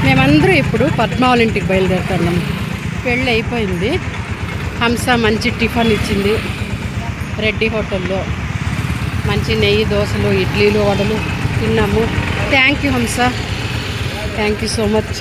మేమందరూ ఇప్పుడు పద్మ వాళ్ళ ఇంటికి బయలుదేరుతున్నాం. పెళ్ళి అయిపోయింది. హంస మంచి టిఫిన్ ఇచ్చింది రెడ్డి హోటల్లో. మంచి నెయ్యి దోశలు, ఇడ్లీలు, వడలు తిన్నాము. థ్యాంక్ యూ హంస, థ్యాంక్ యూ సో మచ్.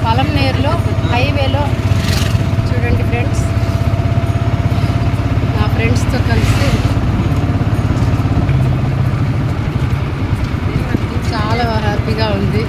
పలంనేరులో హైవేలో చూడండి ఫ్రెండ్స్, నా ఫ్రెండ్స్తో కలిసి చాలా హ్యాపీగా ఉంది.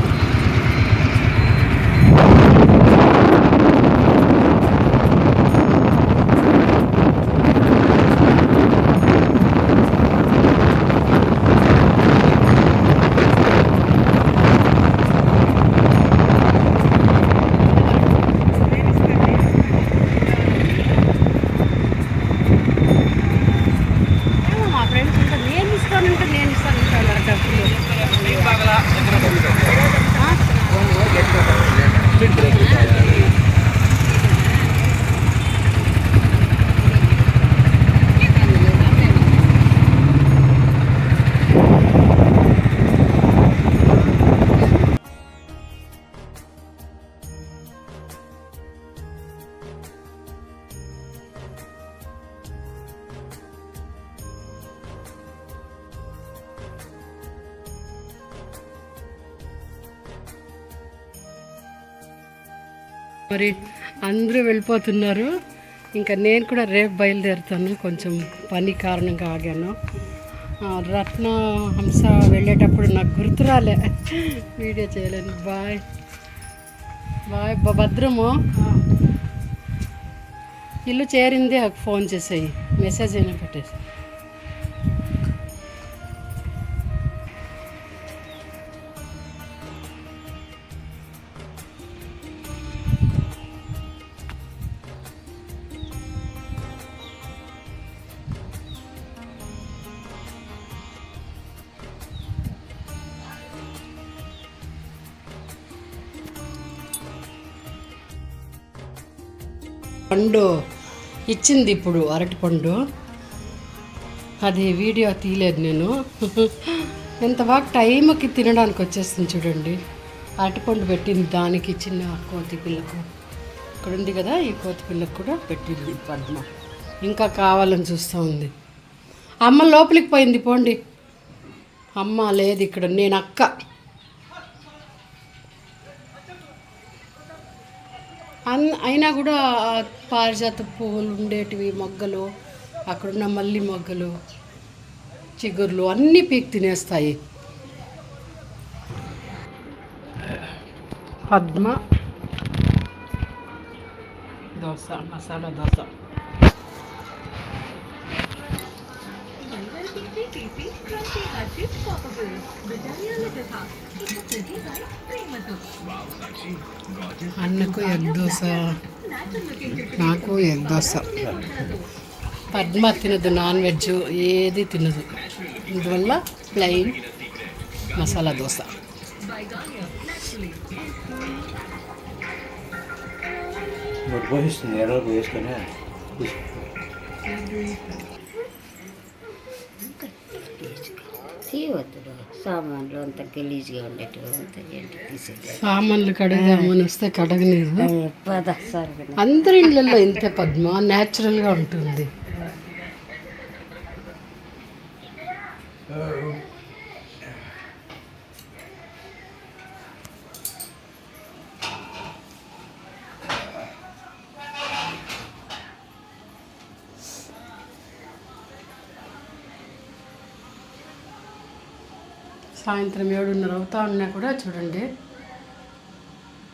మరి అందరూ వెళ్ళిపోతున్నారు. ఇంకా నేను కూడా రేపు బయలుదేరుతాను. కొంచెం పని కారణంగా ఆగాను. రత్న హంస వెళ్ళేటప్పుడు నాకు గుర్తురాలే, వీడియో చేయలేను. బాయ్ బాయ్, భద్రము. ఇల్లు చేరింది, ఫోన్ చేసేయి, మెసేజ్ అయినా పెట్టేసి. పండు ఇచ్చింది ఇప్పుడు, అరటిపండు. అది వీడియో తీయలేదు నేను. ఎంత బాగా టైంకి తినడానికి వచ్చేస్తుంది చూడండి. అరటిపండు పెట్టింది దానికి, చిన్న కోతి పిల్లకు. ఇక్కడ ఉంది కదా, ఈ కోతి పిల్లకు కూడా పెట్టింది పద్మ. ఇంకా కావాలని చూస్తూ ఉంది. అమ్మ లోపలికి పోయింది, పోండి. అమ్మ లేదు ఇక్కడ, నేను అక్క. అయినా కూడా పారిజాత పువ్వులు ఉండేటివి, మొగ్గలు, అక్కడున్న మల్లి మొగ్గలు, చిగుర్లు అన్నీ పీక్ తినేస్తాయి. పద్మ దోశ, మసాలా దోశ. అన్నకు ఎగ్ దోశ, నాకు ఎగ్ దోశ. పద్మ తినదు నాన్ వెజ్, ఏది తినదు. ఇందువల్ల ప్లెయిన్ మసాలా దోశ. సామాన్లు అంత గలీజ్గా ఉండేటివి సామాన్లు కడగమని వస్తే కడగలేదు. అందరి ఇళ్ళల్లో ఇంతే పద్మ, న్యాచురల్గా ఉంటుంది. సాయంత్రం 7:30 అవుతా ఉన్నా కూడా చూడండి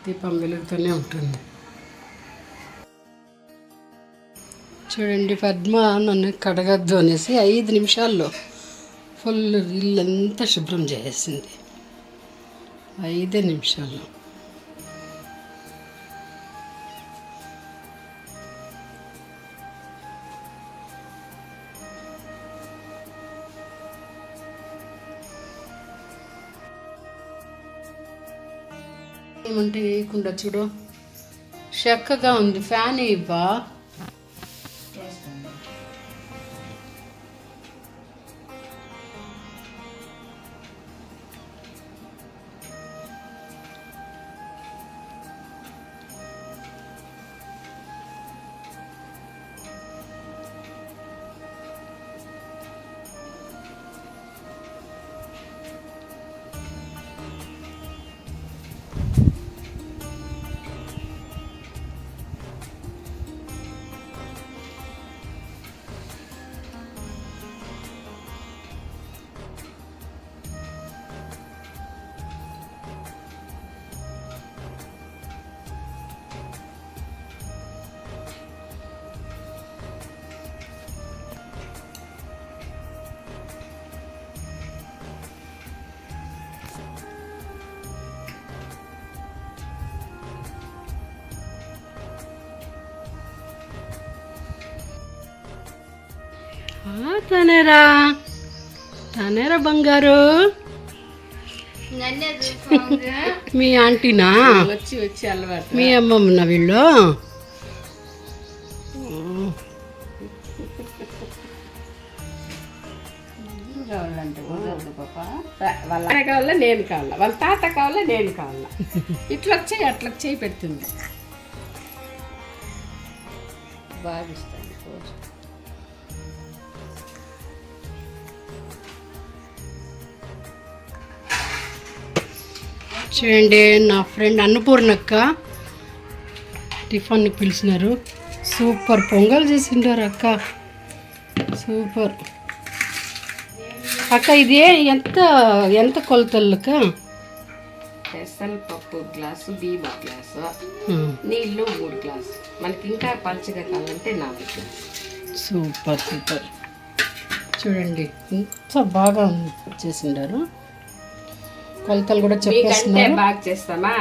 దీపం వెలుగుతూనే ఉంటుంది. చూడండి, పద్మ నన్ను కడగద్దు అనేసి 5 నిమిషాల్లో ఫుల్ ఇల్లంతా శుభ్రం చేసేసింది. 5 నిమిషాల్లో. ఏమంటే వేయకుండా చూడు, చక్కగా ఉంది. ఫ్యాన్ ఇవ్వా. తనేరా తనేరా బంగారు. మీ ఆంటీనా? వచ్చి వచ్చి అలవాటు. మీ అమ్మమ్మ వీళ్ళు. కావాలంటే పాప వాళ్ళ కావాలా నేను కావాలా, వాళ్ళ తాత కావాలా నేను కావాలా. ఇట్లా చేయి అట్లా చేయి పెడుతుంది. బాగా ఇస్తాను రోజు. చూడండి, నా ఫ్రెండ్ అన్నపూర్ణక్క టిఫిన్ పిలిచినారు. సూపర్ పొంగల్ చేసిండారు అక్క. సూపర్ అక్క. ఇది ఎంత ఎంత కొలతలక్క? పెసరపప్పు గ్లాసు, బీమా గ్లాసు, నీళ్ళు 3 గ్లాసు. మనకి ఇంకా పలుచగా కావాలంటే 4 గ్లాసు. Super super. చూడండి ఎంత బాగా చేసిండారు. కొలతలు కూడా మీకంటే చెప్పేస్తున్నారు. బాగా చేస్తామా?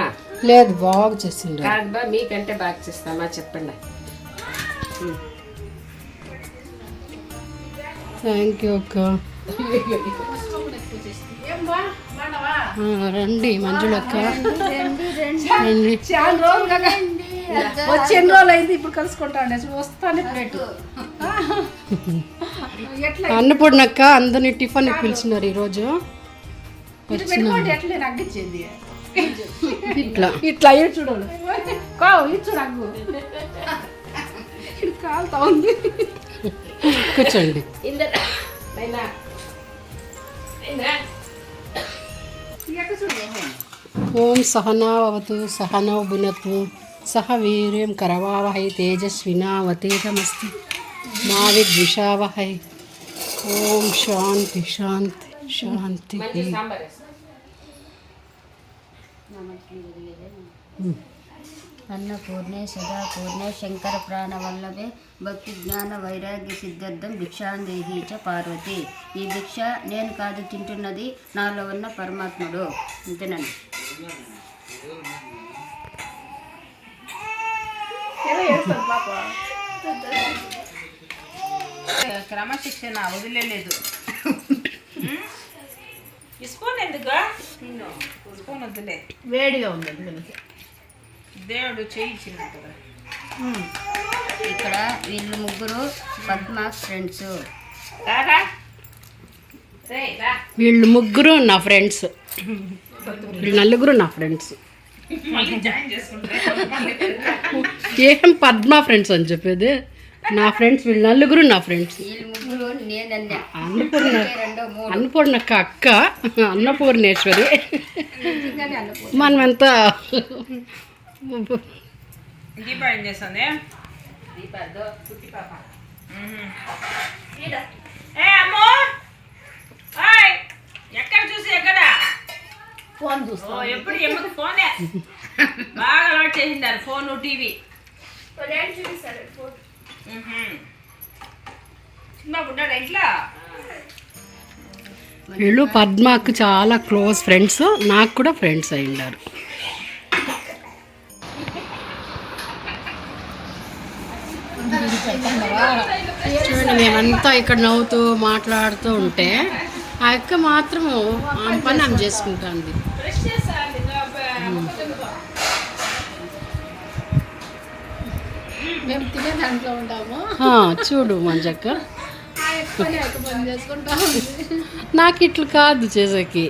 లేదు, బాగా చేసిండారు. కాదు బా, మీకంటే బాగా చేస్తామా చెప్పండి. థ్యాంక్ యూ అక్క. రండి మంజులక్క, రండి. చాలా రోజులు వచ్చి ఎన్ని రోజులు అయింది ఇప్పుడు కలుసుకుంటాండే. వస్తానే ప్లేట్ అన్నపూర్ణక్క అందరినీ టిఫిన్ పిలిచినారు ఈరోజు. ఎట్లా అగ్గిచ్చేది ఇట్లా ఇట్లా అయ్యి చూడాలి. ఇచ్చు అగ్గు కాలుతా ఉంది. కూర్చోండి. ఓం సహనావతు సహనౌ భునత్తు సహ వీర్యం కరవావహై తేజస్వినావతేజమస్తి మా విద్విషావహై. ఓం శాంతి శాంతి శాంతి. అన్నపూర్ణే సదాపూర్ణే శంకర ప్రాణవల్లభే భక్తి జ్ఞాన వైరాగ్య సిద్ధార్థం భిక్షాందేహి చ పార్వతి. ఈ భిక్ష నేను కాదు తింటున్నది, నాలో ఉన్న పరమాత్ముడు. అంతేనండి. క్రమశిక్షణ వదిలేదు. స్పూన్ ఎందుకు? స్పూన్ వద్దులే, వేడిగా ఉంది. దేవుడు చేయించిన కదా. ఇక్కడ వీళ్ళు ముగ్గురు పద్మ ఫ్రెండ్స్. వీళ్ళు ముగ్గురు నా ఫ్రెండ్స్. వీళ్ళు నలుగురు నా ఫ్రెండ్స్. ఏం పద్మ ఫ్రెండ్స్ అని చెప్పేది? నా ఫ్రెండ్స్ వీళ్ళు నలుగురు నా ఫ్రెండ్స్. వీళ్ళు ముగ్గురు నేనన్నా అన్నపూర్ణ, రెండో మూడు అన్నపూర్ణక్క అక్క, అన్నపూర్ణేశ్వరి. మనమంతా దీప ఏం చేస్తుంది? ఎక్కడ చూసి ఎక్కడ ఎప్పుడు ఎమ్మకు ఫోనే బాగా అలవాటు చేసిండారు, ఫోన్ టీవీ. సినిమా ఉన్నాడు ఇంట్లో. వీళ్ళు పద్మకు చాలా క్లోజ్ ఫ్రెండ్స్, నాకు కూడా ఫ్రెండ్స్ అయ్యిండారు. చూడండి, మేమంతా ఇక్కడ నవ్వుతూ మాట్లాడుతూ ఉంటే ఆ అక్క మాత్రం ఆమె పని ఆమె చేసుకుంటుంది. మేము తినే దాంట్లో ఉంటాము. చూడు మంజక్క, నాకు ఇట్లా కాదు చేసేకి.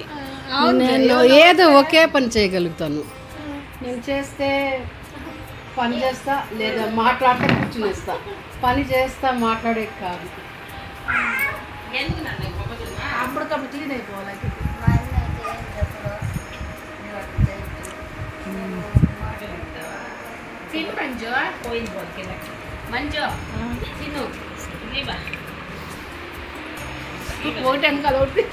నేను ఏదో ఒకే పని చేయగలుగుతాను. నేను చేస్తే పని చేస్తా, లేదా మాట్లాడితే కూర్చునేస్తా. పని చేస్తా, మాట్లాడే కాదు. అప్పటికప్పుడు క్లీన్ అయిపోవాలి. తిను మంజు, మంజు తిను. ఒకటి వెనకాల ఒకటి.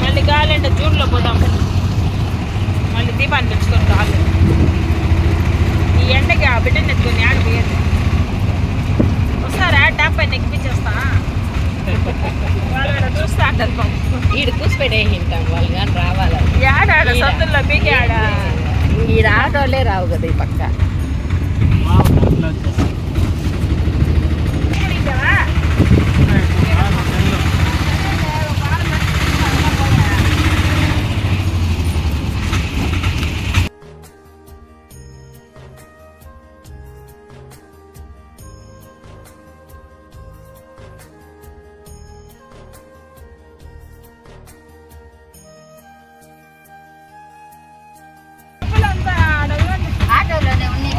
మళ్ళీ కావాలంటే జూన్లో పోదాం, మళ్ళీ దీపాన్ని తెచ్చుకొని రాదు. ఈ ఎండకి ఆ బిడ్డని ఎత్తుకొని ఆడిపోయేది. వస్తారా టాప్ పైన ఎక్కిపించేస్తా, వాళ్ళు చూస్తా అంటారు. ఈడు కూసిపెట్టేసింటాం వాళ్ళు కానీ రావాలి. ఆడ సొంతల్లో పీకి ఆడ ఈ ఆటోలే రావు కదా ఈ పక్క. ఆటోలోనే ఉన్నాయి.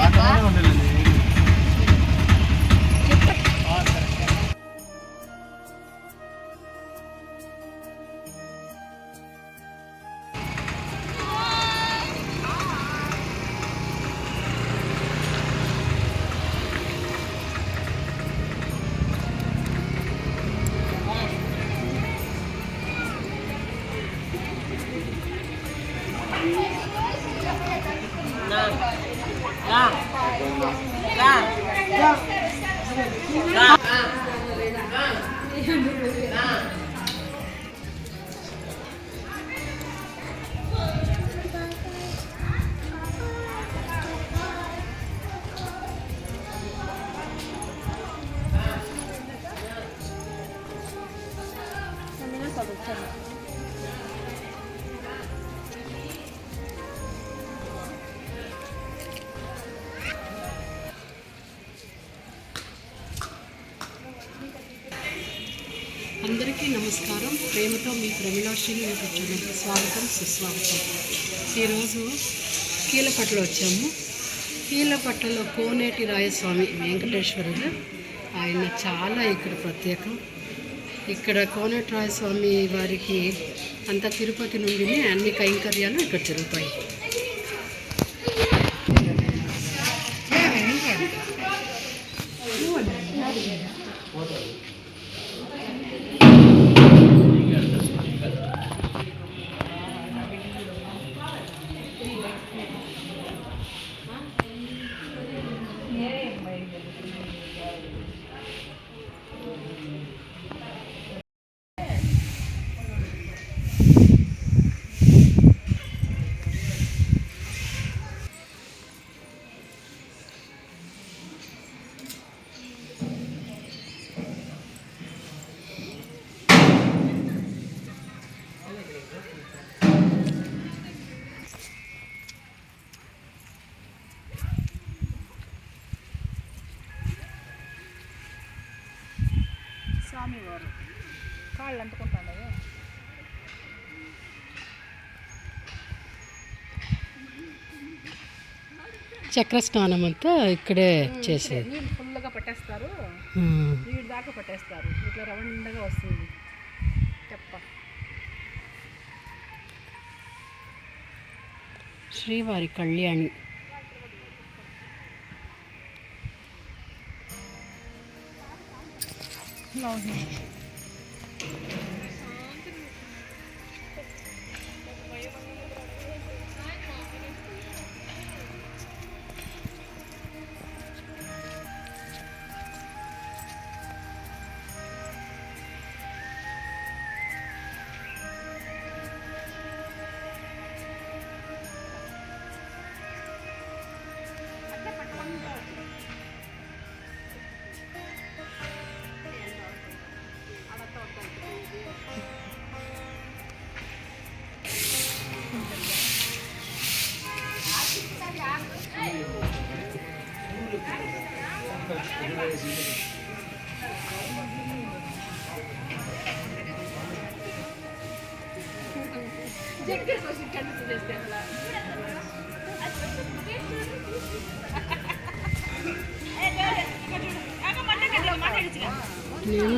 అందరికీ నమస్కారం. ప్రేమతో మీ ప్రమిళాశ్రీని యూట్యూబ్ ఛానల్కి స్వాగతం, సుస్వాగతం. ఈరోజు కీలపట్ల వచ్చాము. కీలపట్లలో కోనేటి రాయస్వామి వెంకటేశ్వరుడు, ఆయన చాలా ఇక్కడ ప్రత్యేకం. ఇక్కడ కోనేటి రాయస్వామి వారికి అంత తిరుపతి నుండి అన్ని కైంకర్యాలు ఇక్కడ జరుగుతాయి. స్వామివారు కాళ్ళు అంటుకుంటాడు. చక్ర స్నానం అంతా ఇక్కడే చేసేది. నీళ్ళు ఫుల్గా పట్టేస్తారు, ఉమ్. నీళ్ళు దాకా పట్టేస్తారు, ఇట్లా రౌండ్గా వస్తుంది చెప్ప. శ్రీవారి కళ్యాణి. నేను